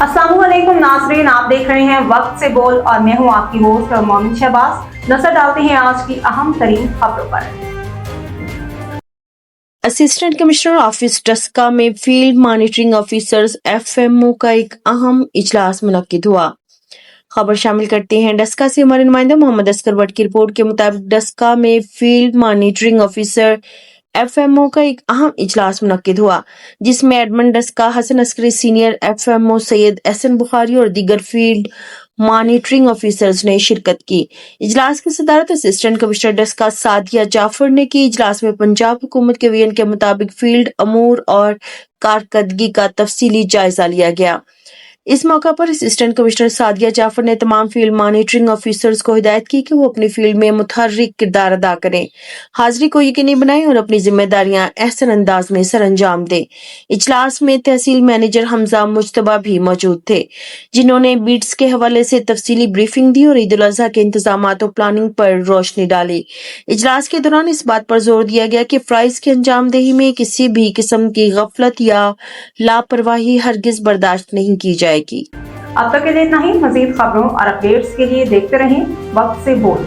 अस्सलामुअलैकुम नाज़रीन, आप देख रहे हैं वक्त से बोल और मैं हूं आपकी होस्ट और मोमिन शहबाज। नजर डालते हैं आज की अहम तरीन खबरों पर। असिस्टेंट कमिश्नर ऑफिस डस्का में फील्ड मॉनिटरिंग ऑफिसर्स एफएमओ का एक अहम इजलास मुनक्किद हुआ। खबर शामिल करते हैं डस्का से हमारे नुमाइंदा मोहम्मद अस्कर भट्ट की रिपोर्ट के मुताबिक डस्का में फील्ड मॉनिटरिंग ऑफिसर एफएमओ का एक अहम इजलास मुनक्किद हुआ, जिसमें Edmund Daska, Hasan Askari senior FMO, Syed Ehsan Bukhari और दीगर फील्ड मॉनिटरिंग ऑफिसर्स ने शिरकत की। इजलास की सदारत असिस्टेंट कमिश्नर डस्का सादिया जाफर ने की। इजलास में पंजाब हुकूमत के विजन के मुताबिक फील्ड अमूर और कारकर्दगी का तफसीली जायजा लिया गया। इस मौका पर असिस्टेंट कमिश्नर सादिया जाफर ने तमाम फील्ड मॉनिटरिंग ऑफिसर्स को हिदायत की कि वो अपनी फील्ड में मुतहर्रिक किरदार अदा करें, हाजिरी को यकीनी बनाएं और अपनी जिम्मेदारियां एहसन अंदाज में सर अंजाम दें। इजलास में तहसील मैनेजर हमजा मुज्तबा भी मौजूद थे, जिन्होंने बीट्स के हवाले से तफसीली ब्रीफिंग दी और ईद उल अजहा के इंतजामात और प्लानिंग पर रोशनी डाली। इजलास के दौरान इस बात पर जोर दिया गया कि फ्राइज की अंजामदेही में किसी भी किस्म की गफलत या लापरवाही हरगिज बर्दाश्त नहीं की जाएगी। अब तक के लिए इतना ही। मजीद खबरों और अपडेट्स के लिए देखते रहें वक्त से बोल।